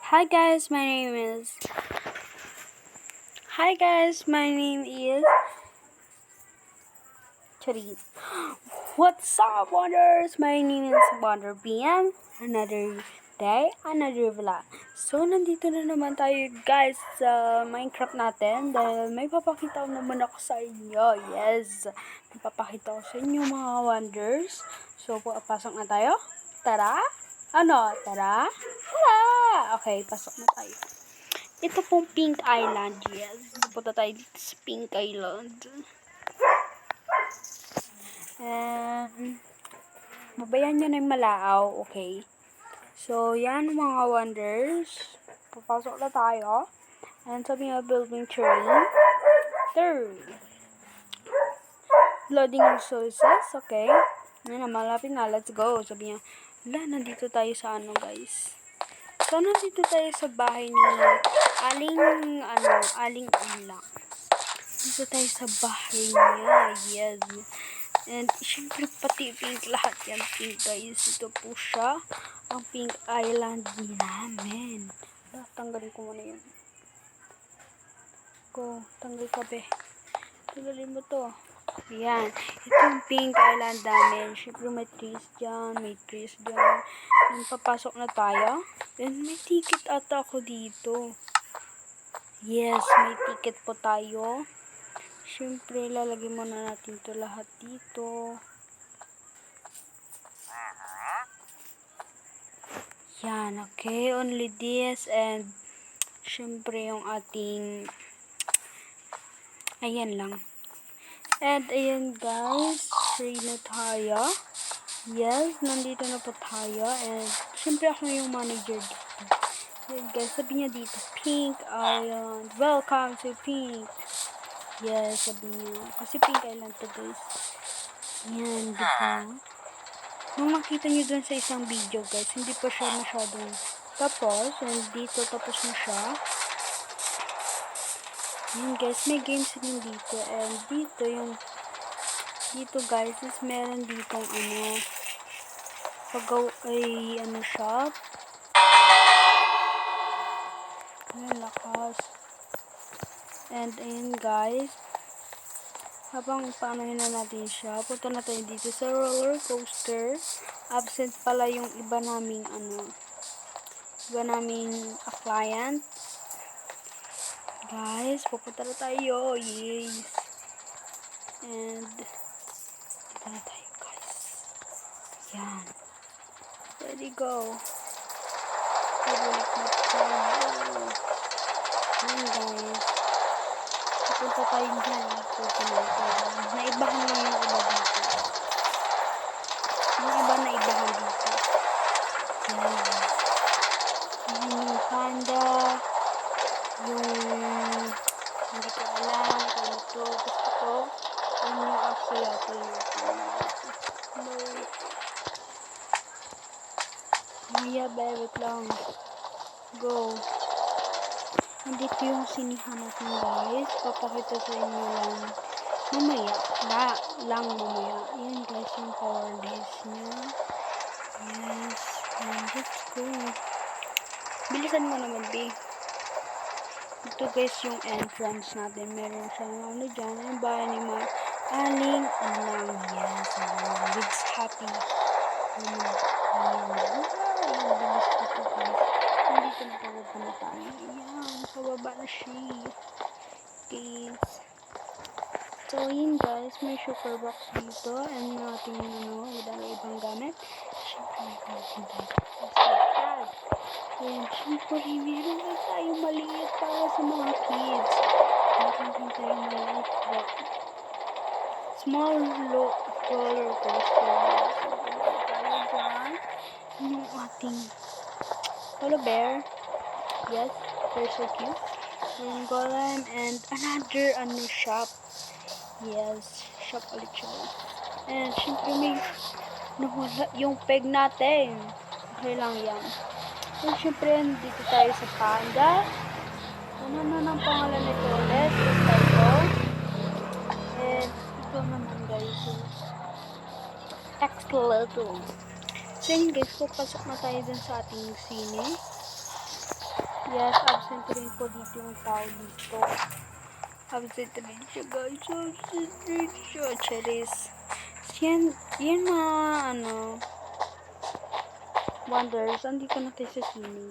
Hi guys, my name is Hi guys, my name is Charis. What's up, Wonders? My name is Wonder BM. Another day, another vlog. So, nandito na naman tayo guys sa Minecraft natin dahil may papakita naman ako sa inyo. Yes, may papakita ko sa inyo mga Wonders. So, pasok na tayo. Tara! Tara! Okay, pasok na tayo. Ito pong Pink Island, yes. Punta tayo dito sa Pink Island. And, babayan nyo na yung malaaw, okay. So, yan mga Wonders. Papasok na tayo. And sabi nga, building terrain. Third. Loading resources, okay. Yan na, malapit na, let's go. Sabi niya, nandito tayo sa guys. So, nandito tayo sa bahay ni Aling Ulang. Dito tayo sa bahay niya, yes. And, syempre, pati pink lahat yan, pink guys. Ito po siya, ang Pink Island namin. Tanggalin ko muna yun. Tanggal ka, be. Tanggalin mo to. Ayan. Ito yung Pink Island namin. Siyempre may trees dyan. And papasok na tayo. And may ticket ata ako dito. Yes, may ticket po tayo. Siyempre, lalagay muna natin ito lahat dito. Yan, okay. Only this. And siyempre yung ating ayan lang. And ayan guys, free na tayo. Yes, nandito na po tayo. And syempre ako yung manager dito. Ayan guys, sabi niya dito, Pink Island. Welcome to Pink. Yes, sabi niya. Kasi Pink Island to guys. Ayan, diba? Nung makita niyo dun sa isang video guys, hindi pa siya masyadong tapos. And dito tapos na siya. Ayan guys, may games din dito. And dito guys, is meron ditong shop. Ayan, lakas. And ayan guys, habang paanohin na natin siya, punta na tayo dito sa roller coaster. Absent pala yung iba naming client. Guys, pupunta na tayo. Yes. And, dito na tayo, guys. Yan. Ready, go. Pabalik na tayo. Yan, guys. Pupunta tayo dyan. Naibahan lang yung iba dito. Yung iba naibahan dito. Yan. Yan yung panda. Hindi ko alam kung ito gusto ko. Ano yung axolotl Maya, wait lang. Go. Nandito yung sinihan natin guys. Papakita sa inyo lang. Mamaya. Mamaya. Yan guys yung power days niya. Yes. And let's go. Bilisan mo naman, babe. Ito guys yung entrance natin. Meron siyang dyan. Yung bahay ni Aling Ulang. Yes. With happy. Bilis ito guys. Nandito na pagod tayo. Ayan. Sa baba na siya. Guys. So yun guys. May sugar box dito. And ating wala ibang gamit. Siyempre may gamit tayo. And syempre, meron na tayo maliit para sa mga kids. Meron din tayo maliit. Small roller coaster. Yung ating Hello Bear. Yes, they're so cute. And golem and another shop. Yes, shop ulit siya. And syempre may nawala yung peg natin. Okay lang yan. And syempre, dito tayo sa panda. Ano ang pangalan nito ulit? And ito naman guys, axolotl. So yun guys, papasok na tayo dun sa ating sine. Yes, absent rin po dito yung tao dito. Absent rin siya, guys. Absent rin siya. Charis. Yan mga, wonders. Andito na tayo sa sine.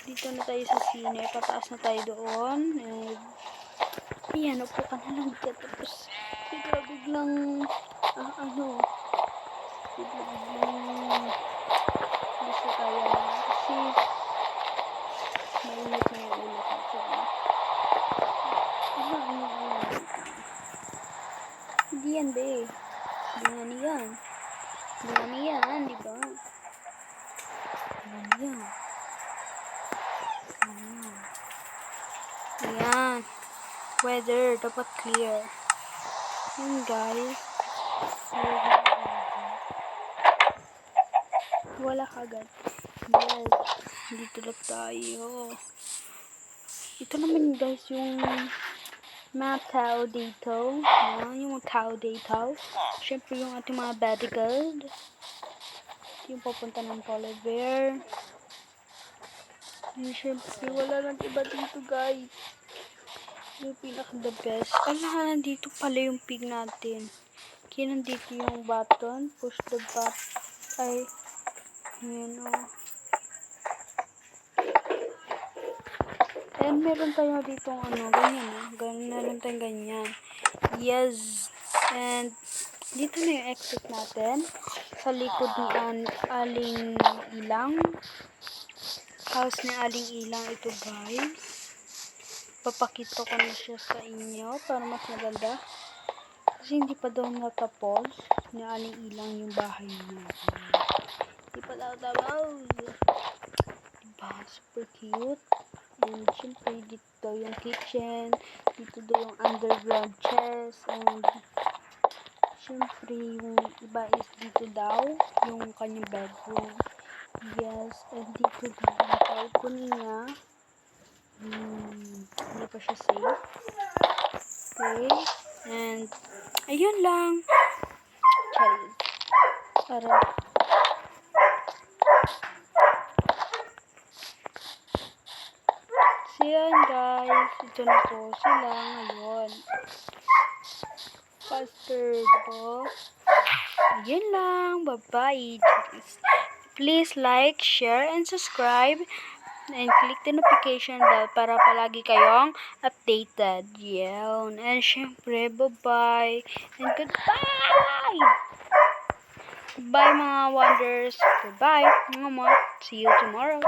Dito na tayo sa sine. Pataas na tayo doon. And, ayan, upo ka na lang dyan. Tapos, biglang, biglang, gusto tayo na. Kasi, mainit na yung ulo ko. Hindi yan, be. Hindi nga niyan. Hindi nga niyan, di ba? Hindi nga niyan. Ayan. Weather, dapat clear. Ayan, guys. Wala kagad. Yes. Dito lang tayo. Ito naman, guys, yung mga tao dito. Ayan, yung mga tao dito. Siyempre, yung ating mga bodyguard. Yung papunta ng polar bear. And syempre, wala lang iba dito, guys. Yung pinaka-the best. Ala, nandito pala yung pig natin. Kaya nandito yung button. Push the button. Ay, yun o. And meron tayo dito ganyan o. Meron tayong ganyan. Yes. And dito na yung exit natin. Sa likod ni Aling Ilang. House ni Aling Ilang ito, guys. Papakita ko na siya sa inyo para mas maganda. Kasi hindi pa daw natapos ni Aling Ilang yung bahay niya. Hindi pa daw tapos. Diba? Super cute. And syempre dito yung kitchen. Dito daw yung underground chest. And syempre yung iba is dito daw yung kanyang bedroom. Yes. And dito daw yung balcony niya. Hindi pa siya safe. Okay. And ayun lang. Charis. Para so yan, guys. Ito na po sila ngayon. Faster, diba? Ayun lang. Bye-bye. Please like, share, and subscribe. And click the notification bell para palagi kayong updated. Yan. And syempre, bye-bye. And goodbye! Bye mga wonders. Goodbye. Mga See you tomorrow.